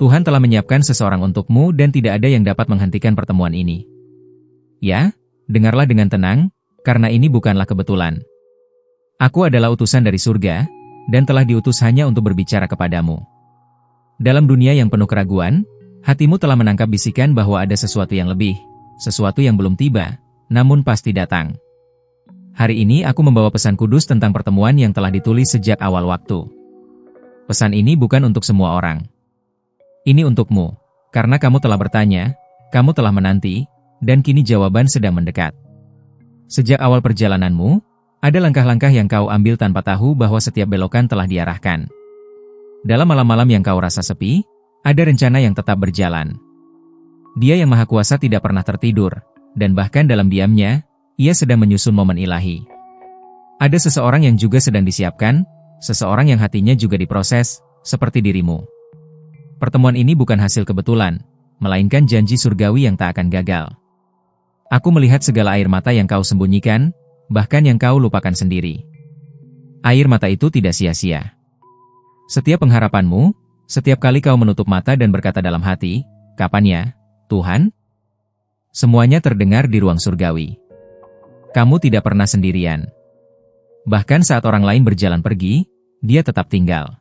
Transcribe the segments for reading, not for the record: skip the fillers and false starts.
Tuhan telah menyiapkan seseorang untukmu dan tidak ada yang dapat menghentikan pertemuan ini. Ya, dengarlah dengan tenang, karena ini bukanlah kebetulan. Aku adalah utusan dari surga, dan telah diutus hanya untuk berbicara kepadamu. Dalam dunia yang penuh keraguan, hatimu telah menangkap bisikan bahwa ada sesuatu yang lebih, sesuatu yang belum tiba, namun pasti datang. Hari ini aku membawa pesan kudus tentang pertemuan yang telah ditulis sejak awal waktu. Pesan ini bukan untuk semua orang. Ini untukmu, karena kamu telah bertanya, kamu telah menanti, dan kini jawaban sedang mendekat. Sejak awal perjalananmu, ada langkah-langkah yang kau ambil tanpa tahu bahwa setiap belokan telah diarahkan. Dalam malam-malam yang kau rasa sepi, ada rencana yang tetap berjalan. Dia yang Maha Kuasa tidak pernah tertidur, dan bahkan dalam diamnya, ia sedang menyusun momen ilahi. Ada seseorang yang juga sedang disiapkan, seseorang yang hatinya juga diproses, seperti dirimu. Pertemuan ini bukan hasil kebetulan, melainkan janji surgawi yang tak akan gagal. Aku melihat segala air mata yang kau sembunyikan, bahkan yang kau lupakan sendiri. Air mata itu tidak sia-sia. Setiap pengharapanmu, setiap kali kau menutup mata dan berkata dalam hati, "Kapan ya, Tuhan?" Semuanya terdengar di ruang surgawi. Kamu tidak pernah sendirian. Bahkan saat orang lain berjalan pergi, dia tetap tinggal.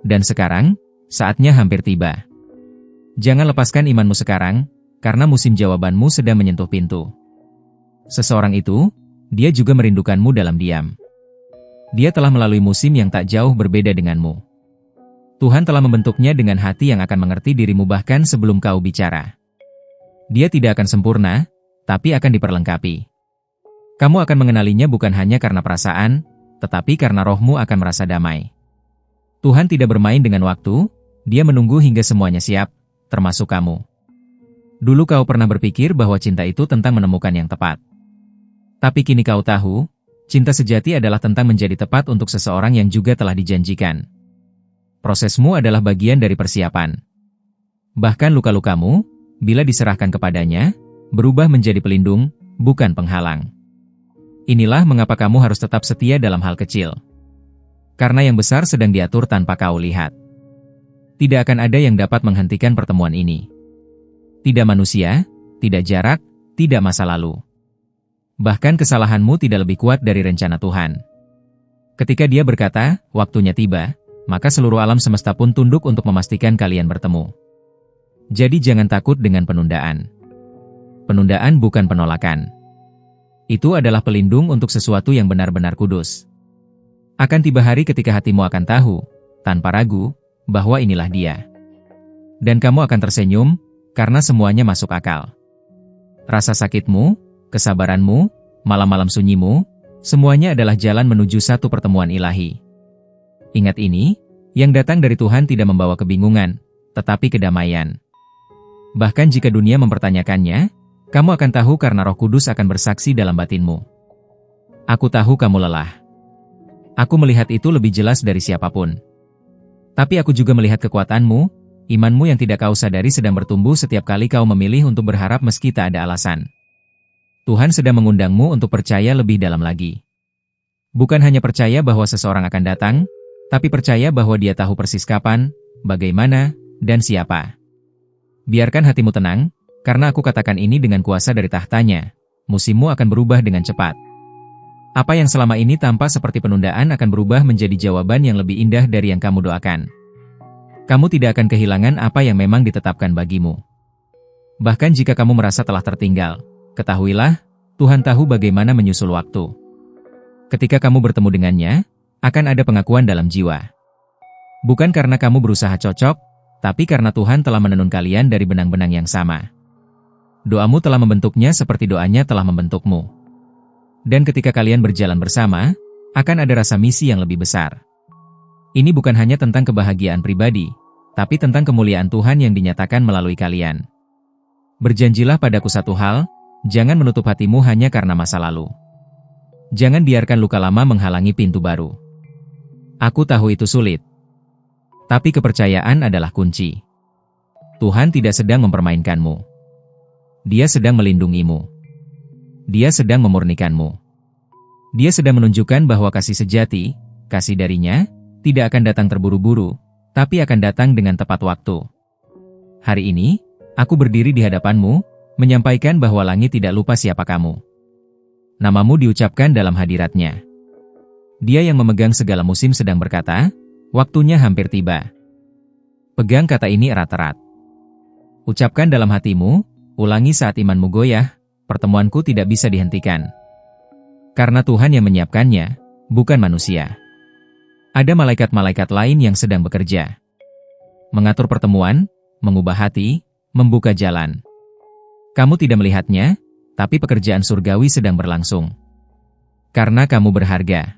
Dan sekarang, saatnya hampir tiba. Jangan lepaskan imanmu sekarang, karena musim jawabanmu sedang menyentuh pintu. Seseorang itu, dia juga merindukanmu dalam diam. Dia telah melalui musim yang tak jauh berbeda denganmu. Tuhan telah membentuknya dengan hati yang akan mengerti dirimu bahkan sebelum kau bicara. Dia tidak akan sempurna, tapi akan diperlengkapi. Kamu akan mengenalinya bukan hanya karena perasaan, tetapi karena rohmu akan merasa damai. Tuhan tidak bermain dengan waktu, Dia menunggu hingga semuanya siap, termasuk kamu. Dulu kau pernah berpikir bahwa cinta itu tentang menemukan yang tepat. Tapi kini kau tahu, cinta sejati adalah tentang menjadi tepat untuk seseorang yang juga telah dijanjikan. Prosesmu adalah bagian dari persiapan. Bahkan luka-lukamu, bila diserahkan kepadanya, berubah menjadi pelindung, bukan penghalang. Inilah mengapa kamu harus tetap setia dalam hal kecil. Karena yang besar sedang diatur tanpa kau lihat. Tidak akan ada yang dapat menghentikan pertemuan ini. Tidak manusia, tidak jarak, tidak masa lalu. Bahkan kesalahanmu tidak lebih kuat dari rencana Tuhan. Ketika Dia berkata, waktunya tiba, maka seluruh alam semesta pun tunduk untuk memastikan kalian bertemu. Jadi jangan takut dengan penundaan. Penundaan bukan penolakan. Itu adalah pelindung untuk sesuatu yang benar-benar kudus. Akan tiba hari ketika hatimu akan tahu, tanpa ragu, bahwa inilah Dia. Dan kamu akan tersenyum, karena semuanya masuk akal. Rasa sakitmu, kesabaranmu, malam-malam sunyimu, semuanya adalah jalan menuju satu pertemuan ilahi. Ingat ini, yang datang dari Tuhan tidak membawa kebingungan, tetapi kedamaian. Bahkan jika dunia mempertanyakannya, kamu akan tahu karena Roh Kudus akan bersaksi dalam batinmu. Aku tahu kamu lelah. Aku melihat itu lebih jelas dari siapapun. Tapi aku juga melihat kekuatanmu, imanmu yang tidak kau sadari sedang bertumbuh setiap kali kau memilih untuk berharap meski tak ada alasan. Tuhan sedang mengundangmu untuk percaya lebih dalam lagi. Bukan hanya percaya bahwa seseorang akan datang, tapi percaya bahwa Dia tahu persis kapan, bagaimana, dan siapa. Biarkan hatimu tenang, karena aku katakan ini dengan kuasa dari tahtanya, musimmu akan berubah dengan cepat. Apa yang selama ini tampak seperti penundaan akan berubah menjadi jawaban yang lebih indah dari yang kamu doakan. Kamu tidak akan kehilangan apa yang memang ditetapkan bagimu. Bahkan jika kamu merasa telah tertinggal, ketahuilah, Tuhan tahu bagaimana menyusul waktu. Ketika kamu bertemu dengannya, akan ada pengakuan dalam jiwa. Bukan karena kamu berusaha cocok, tapi karena Tuhan telah menenun kalian dari benang-benang yang sama. Doamu telah membentuknya seperti doanya telah membentukmu. Dan ketika kalian berjalan bersama, akan ada rasa misi yang lebih besar. Ini bukan hanya tentang kebahagiaan pribadi, tapi tentang kemuliaan Tuhan yang dinyatakan melalui kalian. Berjanjilah padaku satu hal, jangan menutup hatimu hanya karena masa lalu. Jangan biarkan luka lama menghalangi pintu baru. Aku tahu itu sulit. Tapi kepercayaan adalah kunci. Tuhan tidak sedang mempermainkanmu. Dia sedang melindungimu. Dia sedang memurnikanmu. Dia sedang menunjukkan bahwa kasih sejati, kasih darinya, tidak akan datang terburu-buru, tapi akan datang dengan tepat waktu, Hari ini, aku berdiri di hadapanmu, menyampaikan bahwa langit tidak lupa siapa kamu. Namamu diucapkan dalam hadiratnya. Dia yang memegang segala musim sedang berkata, waktunya hampir tiba. Pegang kata ini erat-erat. Ucapkan dalam hatimu, ulangi saat imanmu goyah, pertemuanku tidak bisa dihentikan. Karena Tuhan yang menyiapkannya, bukan manusia. Ada malaikat-malaikat lain yang sedang bekerja. Mengatur pertemuan, mengubah hati, membuka jalan. Kamu tidak melihatnya, tapi pekerjaan surgawi sedang berlangsung. Karena kamu berharga.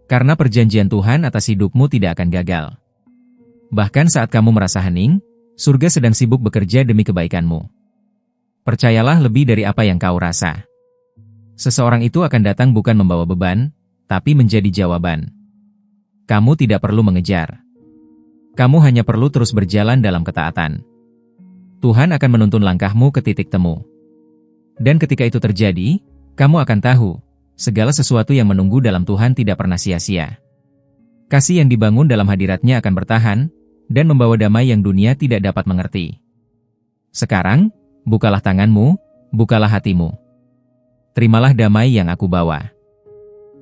Karena perjanjian Tuhan atas hidupmu tidak akan gagal. Bahkan saat kamu merasa hening, surga sedang sibuk bekerja demi kebaikanmu. Percayalah lebih dari apa yang kau rasa. Seseorang itu akan datang bukan membawa beban, tapi menjadi jawaban. Kamu tidak perlu mengejar. Kamu hanya perlu terus berjalan dalam ketaatan. Tuhan akan menuntun langkahmu ke titik temu. Dan ketika itu terjadi, kamu akan tahu, segala sesuatu yang menunggu dalam Tuhan tidak pernah sia-sia. Kasih yang dibangun dalam hadiratnya akan bertahan, dan membawa damai yang dunia tidak dapat mengerti. Sekarang, bukalah tanganmu, bukalah hatimu. Terimalah damai yang aku bawa.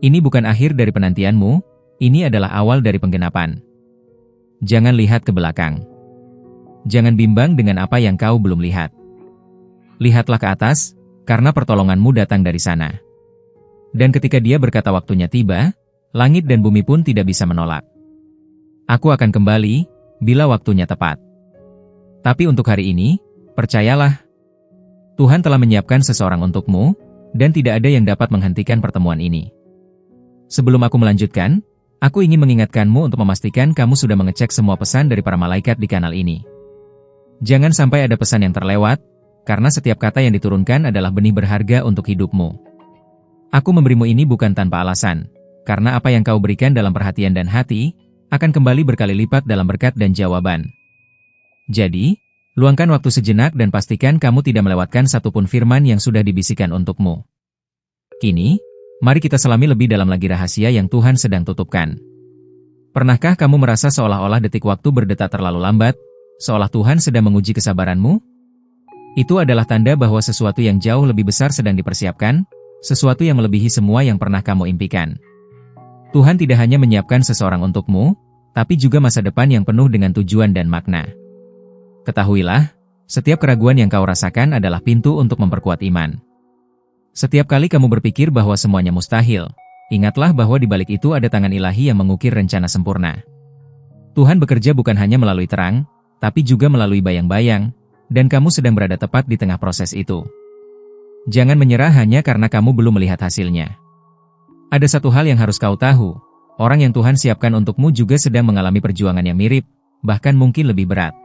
Ini bukan akhir dari penantianmu, ini adalah awal dari penggenapan. Jangan lihat ke belakang. Jangan bimbang dengan apa yang kau belum lihat. Lihatlah ke atas, karena pertolonganmu datang dari sana. Dan ketika Dia berkata waktunya tiba, langit dan bumi pun tidak bisa menolak. Aku akan kembali, bila waktunya tepat. Tapi untuk hari ini, percayalah, Tuhan telah menyiapkan seseorang untukmu, dan tidak ada yang dapat menghentikan pertemuan ini. Sebelum aku melanjutkan, aku ingin mengingatkanmu untuk memastikan kamu sudah mengecek semua pesan dari para malaikat di kanal ini. Jangan sampai ada pesan yang terlewat, karena setiap kata yang diturunkan adalah benih berharga untuk hidupmu. Aku memberimu ini bukan tanpa alasan, karena apa yang kau berikan dalam perhatian dan hati, akan kembali berkali lipat dalam berkat dan jawaban. Jadi, luangkan waktu sejenak dan pastikan kamu tidak melewatkan satupun firman yang sudah dibisikkan untukmu. Kini, mari kita selami lebih dalam lagi rahasia yang Tuhan sedang tutupkan. Pernahkah kamu merasa seolah-olah detik waktu berdetak terlalu lambat, seolah Tuhan sedang menguji kesabaranmu? Itu adalah tanda bahwa sesuatu yang jauh lebih besar sedang dipersiapkan, sesuatu yang melebihi semua yang pernah kamu impikan. Tuhan tidak hanya menyiapkan seseorang untukmu, tapi juga masa depan yang penuh dengan tujuan dan makna. Ketahuilah, setiap keraguan yang kau rasakan adalah pintu untuk memperkuat iman. Setiap kali kamu berpikir bahwa semuanya mustahil, ingatlah bahwa di balik itu ada tangan ilahi yang mengukir rencana sempurna. Tuhan bekerja bukan hanya melalui terang, tapi juga melalui bayang-bayang, dan kamu sedang berada tepat di tengah proses itu. Jangan menyerah hanya karena kamu belum melihat hasilnya. Ada satu hal yang harus kau tahu, orang yang Tuhan siapkan untukmu juga sedang mengalami perjuangan yang mirip, bahkan mungkin lebih berat.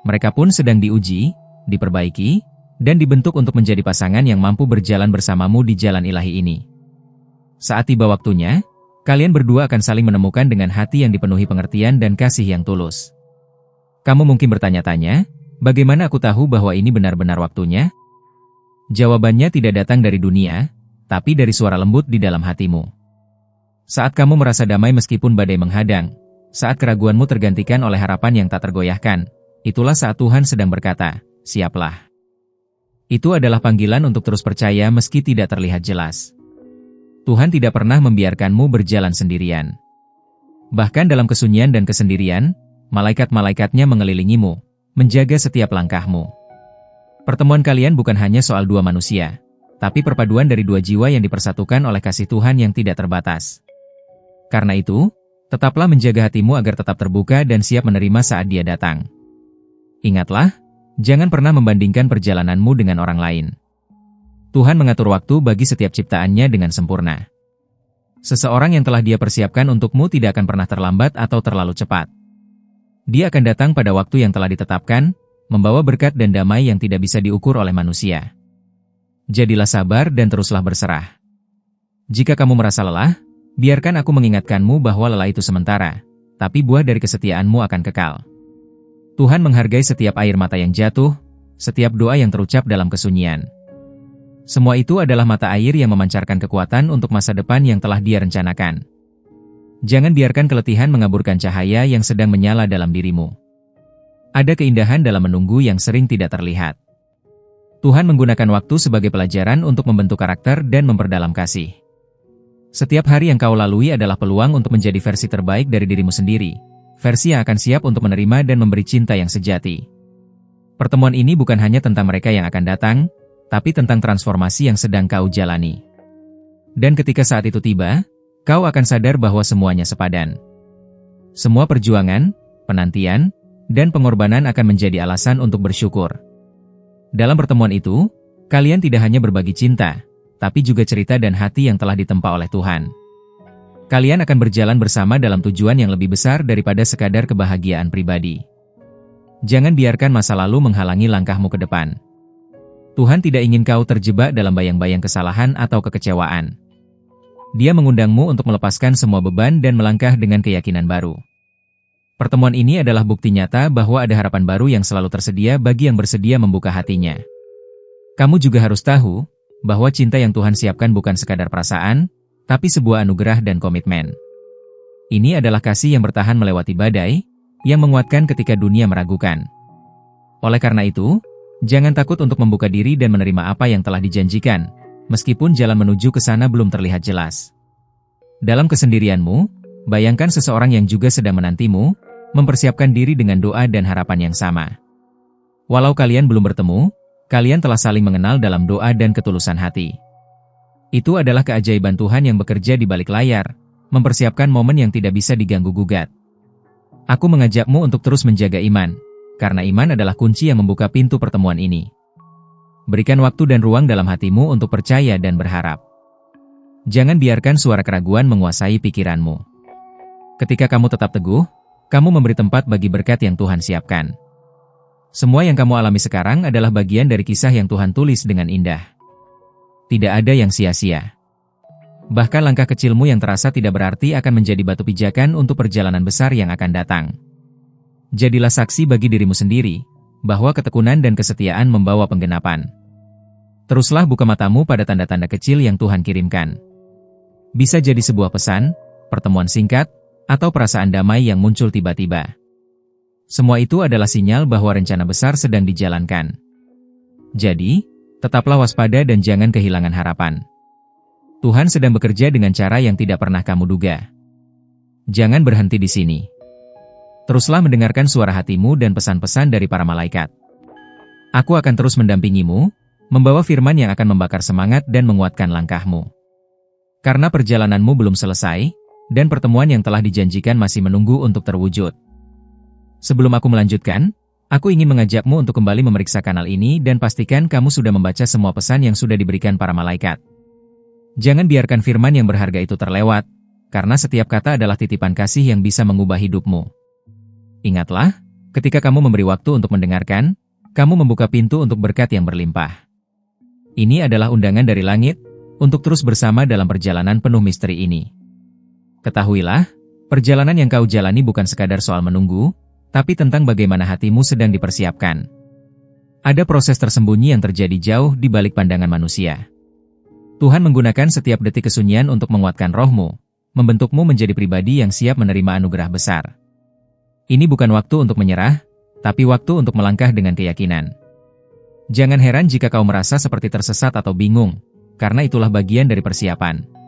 Mereka pun sedang diuji, diperbaiki, dan dibentuk untuk menjadi pasangan yang mampu berjalan bersamamu di jalan ilahi ini. Saat tiba waktunya, kalian berdua akan saling menemukan dengan hati yang dipenuhi pengertian dan kasih yang tulus. Kamu mungkin bertanya-tanya, bagaimana aku tahu bahwa ini benar-benar waktunya? Jawabannya tidak datang dari dunia, tapi dari suara lembut di dalam hatimu. Saat kamu merasa damai meskipun badai menghadang, saat keraguanmu tergantikan oleh harapan yang tak tergoyahkan, itulah saat Tuhan sedang berkata, siaplah. Itu adalah panggilan untuk terus percaya meski tidak terlihat jelas. Tuhan tidak pernah membiarkanmu berjalan sendirian. Bahkan dalam kesunyian dan kesendirian, malaikat-malaikatnya mengelilingimu, menjaga setiap langkahmu. Pertemuan kalian bukan hanya soal dua manusia, tapi perpaduan dari dua jiwa yang dipersatukan oleh kasih Tuhan yang tidak terbatas. Karena itu, tetaplah menjaga hatimu agar tetap terbuka dan siap menerima saat Dia datang. Ingatlah, jangan pernah membandingkan perjalananmu dengan orang lain. Tuhan mengatur waktu bagi setiap ciptaannya dengan sempurna. Seseorang yang telah Dia persiapkan untukmu tidak akan pernah terlambat atau terlalu cepat. Dia akan datang pada waktu yang telah ditetapkan, membawa berkat dan damai yang tidak bisa diukur oleh manusia. Jadilah sabar dan teruslah berserah. Jika kamu merasa lelah, biarkan aku mengingatkanmu bahwa lelah itu sementara, tapi buah dari kesetiaanmu akan kekal. Tuhan menghargai setiap air mata yang jatuh, setiap doa yang terucap dalam kesunyian. Semua itu adalah mata air yang memancarkan kekuatan untuk masa depan yang telah Dia rencanakan. Jangan biarkan keletihan mengaburkan cahaya yang sedang menyala dalam dirimu. Ada keindahan dalam menunggu yang sering tidak terlihat. Tuhan menggunakan waktu sebagai pelajaran untuk membentuk karakter dan memperdalam kasih. Setiap hari yang kau lalui adalah peluang untuk menjadi versi terbaik dari dirimu sendiri, versi yang akan siap untuk menerima dan memberi cinta yang sejati. Pertemuan ini bukan hanya tentang mereka yang akan datang, tapi tentang transformasi yang sedang kau jalani. Dan ketika saat itu tiba, kau akan sadar bahwa semuanya sepadan. Semua perjuangan, penantian, dan pengorbanan akan menjadi alasan untuk bersyukur. Dalam pertemuan itu, kalian tidak hanya berbagi cinta, tapi juga cerita dan hati yang telah ditempa oleh Tuhan. Kalian akan berjalan bersama dalam tujuan yang lebih besar daripada sekadar kebahagiaan pribadi. Jangan biarkan masa lalu menghalangi langkahmu ke depan. Tuhan tidak ingin kau terjebak dalam bayang-bayang kesalahan atau kekecewaan. Dia mengundangmu untuk melepaskan semua beban dan melangkah dengan keyakinan baru. Pertemuan ini adalah bukti nyata bahwa ada harapan baru yang selalu tersedia bagi yang bersedia membuka hatinya. Kamu juga harus tahu bahwa cinta yang Tuhan siapkan bukan sekadar perasaan, tapi sebuah anugerah dan komitmen. Ini adalah kasih yang bertahan melewati badai, yang menguatkan ketika dunia meragukan. Oleh karena itu, jangan takut untuk membuka diri dan menerima apa yang telah dijanjikan, meskipun jalan menuju ke sana belum terlihat jelas. Dalam kesendirianmu, bayangkan seseorang yang juga sedang menantimu, mempersiapkan diri dengan doa dan harapan yang sama. Walau kalian belum bertemu, kalian telah saling mengenal dalam doa dan ketulusan hati. Itu adalah keajaiban Tuhan yang bekerja di balik layar, mempersiapkan momen yang tidak bisa diganggu-gugat. Aku mengajakmu untuk terus menjaga iman, karena iman adalah kunci yang membuka pintu pertemuan ini. Berikan waktu dan ruang dalam hatimu untuk percaya dan berharap. Jangan biarkan suara keraguan menguasai pikiranmu. Ketika kamu tetap teguh, kamu memberi tempat bagi berkat yang Tuhan siapkan. Semua yang kamu alami sekarang adalah bagian dari kisah yang Tuhan tulis dengan indah. Tidak ada yang sia-sia. Bahkan langkah kecilmu yang terasa tidak berarti akan menjadi batu pijakan untuk perjalanan besar yang akan datang. Jadilah saksi bagi dirimu sendiri, bahwa ketekunan dan kesetiaan membawa penggenapan. Teruslah buka matamu pada tanda-tanda kecil yang Tuhan kirimkan. Bisa jadi sebuah pesan, pertemuan singkat, atau perasaan damai yang muncul tiba-tiba. Semua itu adalah sinyal bahwa rencana besar sedang dijalankan. Jadi, tetaplah waspada dan jangan kehilangan harapan. Tuhan sedang bekerja dengan cara yang tidak pernah kamu duga. Jangan berhenti di sini. Teruslah mendengarkan suara hatimu dan pesan-pesan dari para malaikat. Aku akan terus mendampingimu, membawa firman yang akan membakar semangat dan menguatkan langkahmu. Karena perjalananmu belum selesai, dan pertemuan yang telah dijanjikan masih menunggu untuk terwujud. Sebelum aku melanjutkan, aku ingin mengajakmu untuk kembali memeriksa kanal ini dan pastikan kamu sudah membaca semua pesan yang sudah diberikan para malaikat. Jangan biarkan firman yang berharga itu terlewat, karena setiap kata adalah titipan kasih yang bisa mengubah hidupmu. Ingatlah, ketika kamu memberi waktu untuk mendengarkan, kamu membuka pintu untuk berkat yang berlimpah. Ini adalah undangan dari langit, untuk terus bersama dalam perjalanan penuh misteri ini. Ketahuilah, perjalanan yang kau jalani bukan sekadar soal menunggu, tapi tentang bagaimana hatimu sedang dipersiapkan. Ada proses tersembunyi yang terjadi jauh di balik pandangan manusia. Tuhan menggunakan setiap detik kesunyian untuk menguatkan rohmu, membentukmu menjadi pribadi yang siap menerima anugerah besar. Ini bukan waktu untuk menyerah, tapi waktu untuk melangkah dengan keyakinan. Jangan heran jika kau merasa seperti tersesat atau bingung, karena itulah bagian dari persiapan.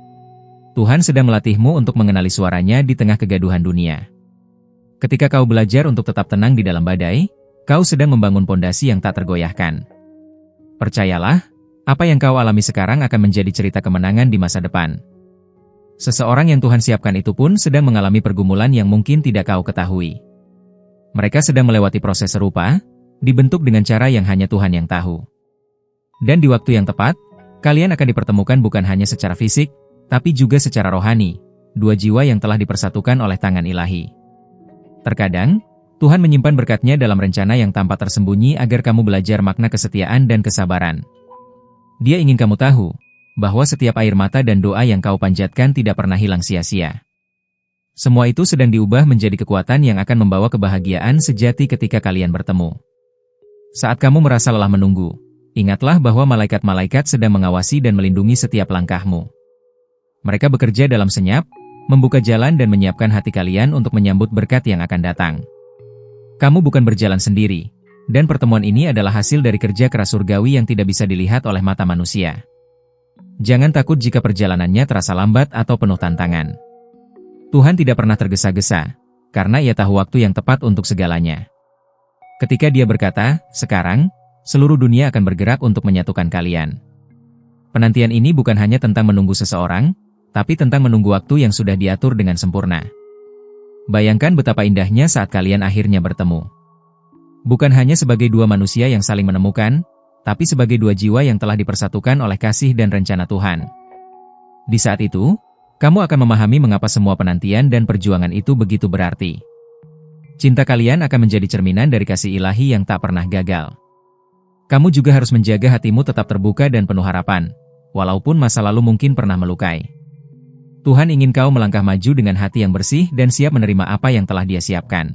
Tuhan sedang melatihmu untuk mengenali suaranya di tengah kegaduhan dunia. Ketika kau belajar untuk tetap tenang di dalam badai, kau sedang membangun pondasi yang tak tergoyahkan. Percayalah, apa yang kau alami sekarang akan menjadi cerita kemenangan di masa depan. Seseorang yang Tuhan siapkan itu pun sedang mengalami pergumulan yang mungkin tidak kau ketahui. Mereka sedang melewati proses serupa, dibentuk dengan cara yang hanya Tuhan yang tahu. Dan di waktu yang tepat, kalian akan dipertemukan bukan hanya secara fisik, tapi juga secara rohani, dua jiwa yang telah dipersatukan oleh tangan ilahi. Terkadang, Tuhan menyimpan berkat-Nya dalam rencana yang tampak tersembunyi agar kamu belajar makna kesetiaan dan kesabaran. Dia ingin kamu tahu, bahwa setiap air mata dan doa yang kau panjatkan tidak pernah hilang sia-sia. Semua itu sedang diubah menjadi kekuatan yang akan membawa kebahagiaan sejati ketika kalian bertemu. Saat kamu merasa lelah menunggu, ingatlah bahwa malaikat-malaikat sedang mengawasi dan melindungi setiap langkahmu. Mereka bekerja dalam senyap, membuka jalan dan menyiapkan hati kalian untuk menyambut berkat yang akan datang. Kamu bukan berjalan sendiri, dan pertemuan ini adalah hasil dari kerja keras surgawi yang tidak bisa dilihat oleh mata manusia. Jangan takut jika perjalanannya terasa lambat atau penuh tantangan. Tuhan tidak pernah tergesa-gesa, karena Ia tahu waktu yang tepat untuk segalanya. Ketika Dia berkata, "Sekarang," seluruh dunia akan bergerak untuk menyatukan kalian. Penantian ini bukan hanya tentang menunggu seseorang, tapi tentang menunggu waktu yang sudah diatur dengan sempurna. Bayangkan betapa indahnya saat kalian akhirnya bertemu. Bukan hanya sebagai dua manusia yang saling menemukan, tapi sebagai dua jiwa yang telah dipersatukan oleh kasih dan rencana Tuhan. Di saat itu, kamu akan memahami mengapa semua penantian dan perjuangan itu begitu berarti. Cinta kalian akan menjadi cerminan dari kasih ilahi yang tak pernah gagal. Kamu juga harus menjaga hatimu tetap terbuka dan penuh harapan, walaupun masa lalu mungkin pernah melukai. Tuhan ingin kau melangkah maju dengan hati yang bersih dan siap menerima apa yang telah Dia siapkan.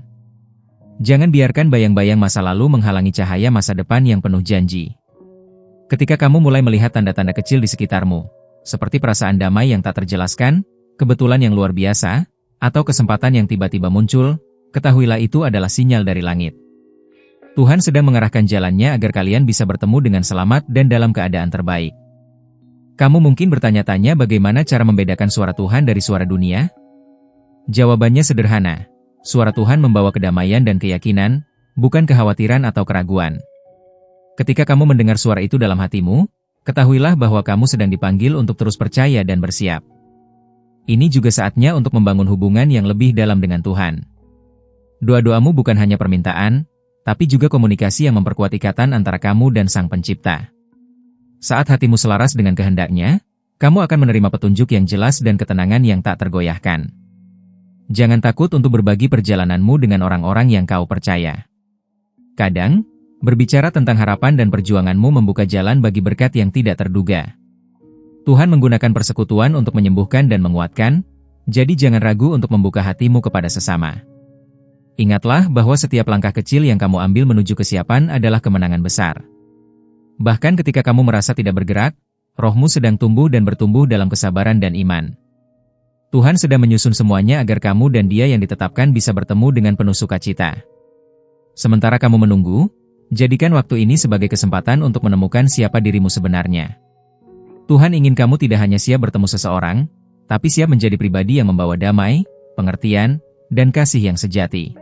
Jangan biarkan bayang-bayang masa lalu menghalangi cahaya masa depan yang penuh janji. Ketika kamu mulai melihat tanda-tanda kecil di sekitarmu, seperti perasaan damai yang tak terjelaskan, kebetulan yang luar biasa, atau kesempatan yang tiba-tiba muncul, ketahuilah itu adalah sinyal dari langit. Tuhan sedang mengarahkan jalannya agar kalian bisa bertemu dengan selamat dan dalam keadaan terbaik. Kamu mungkin bertanya-tanya bagaimana cara membedakan suara Tuhan dari suara dunia? Jawabannya sederhana. Suara Tuhan membawa kedamaian dan keyakinan, bukan kekhawatiran atau keraguan. Ketika kamu mendengar suara itu dalam hatimu, ketahuilah bahwa kamu sedang dipanggil untuk terus percaya dan bersiap. Ini juga saatnya untuk membangun hubungan yang lebih dalam dengan Tuhan. Doa-doamu bukan hanya permintaan, tapi juga komunikasi yang memperkuat ikatan antara kamu dan Sang Pencipta. Saat hatimu selaras dengan kehendaknya, kamu akan menerima petunjuk yang jelas dan ketenangan yang tak tergoyahkan. Jangan takut untuk berbagi perjalananmu dengan orang-orang yang kau percaya. Kadang, berbicara tentang harapan dan perjuanganmu membuka jalan bagi berkat yang tidak terduga. Tuhan menggunakan persekutuan untuk menyembuhkan dan menguatkan, jadi jangan ragu untuk membuka hatimu kepada sesama. Ingatlah bahwa setiap langkah kecil yang kamu ambil menuju kesiapan adalah kemenangan besar. Bahkan ketika kamu merasa tidak bergerak, rohmu sedang tumbuh dan bertumbuh dalam kesabaran dan iman. Tuhan sedang menyusun semuanya agar kamu dan Dia yang ditetapkan bisa bertemu dengan penuh sukacita. Sementara kamu menunggu, jadikan waktu ini sebagai kesempatan untuk menemukan siapa dirimu sebenarnya. Tuhan ingin kamu tidak hanya siap bertemu seseorang, tapi siap menjadi pribadi yang membawa damai, pengertian, dan kasih yang sejati.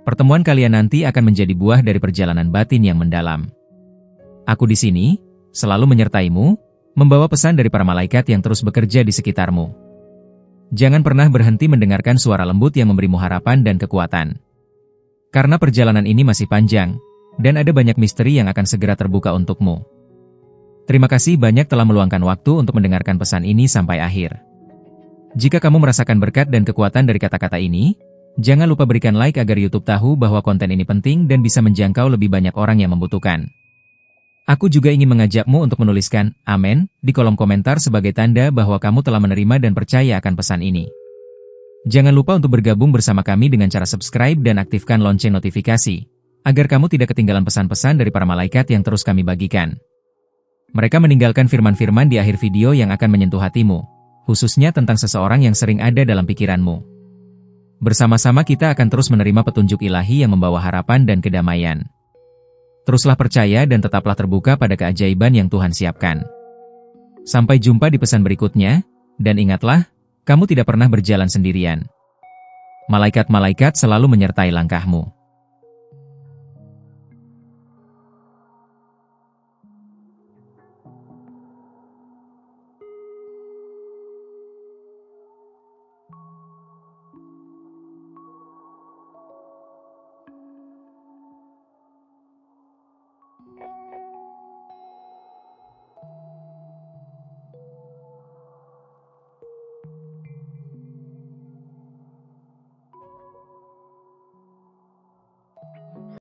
Pertemuan kalian nanti akan menjadi buah dari perjalanan batin yang mendalam. Aku di sini, selalu menyertaimu, membawa pesan dari para malaikat yang terus bekerja di sekitarmu. Jangan pernah berhenti mendengarkan suara lembut yang memberimu harapan dan kekuatan. Karena perjalanan ini masih panjang, dan ada banyak misteri yang akan segera terbuka untukmu. Terima kasih banyak telah meluangkan waktu untuk mendengarkan pesan ini sampai akhir. Jika kamu merasakan berkat dan kekuatan dari kata-kata ini, jangan lupa berikan like agar YouTube tahu bahwa konten ini penting dan bisa menjangkau lebih banyak orang yang membutuhkan. Aku juga ingin mengajakmu untuk menuliskan "Amin" di kolom komentar sebagai tanda bahwa kamu telah menerima dan percaya akan pesan ini. Jangan lupa untuk bergabung bersama kami dengan cara subscribe dan aktifkan lonceng notifikasi, agar kamu tidak ketinggalan pesan-pesan dari para malaikat yang terus kami bagikan. Mereka meninggalkan firman-firman di akhir video yang akan menyentuh hatimu, khususnya tentang seseorang yang sering ada dalam pikiranmu. Bersama-sama kita akan terus menerima petunjuk ilahi yang membawa harapan dan kedamaian. Teruslah percaya dan tetaplah terbuka pada keajaiban yang Tuhan siapkan. Sampai jumpa di pesan berikutnya, dan ingatlah, kamu tidak pernah berjalan sendirian. Malaikat-malaikat selalu menyertai langkahmu.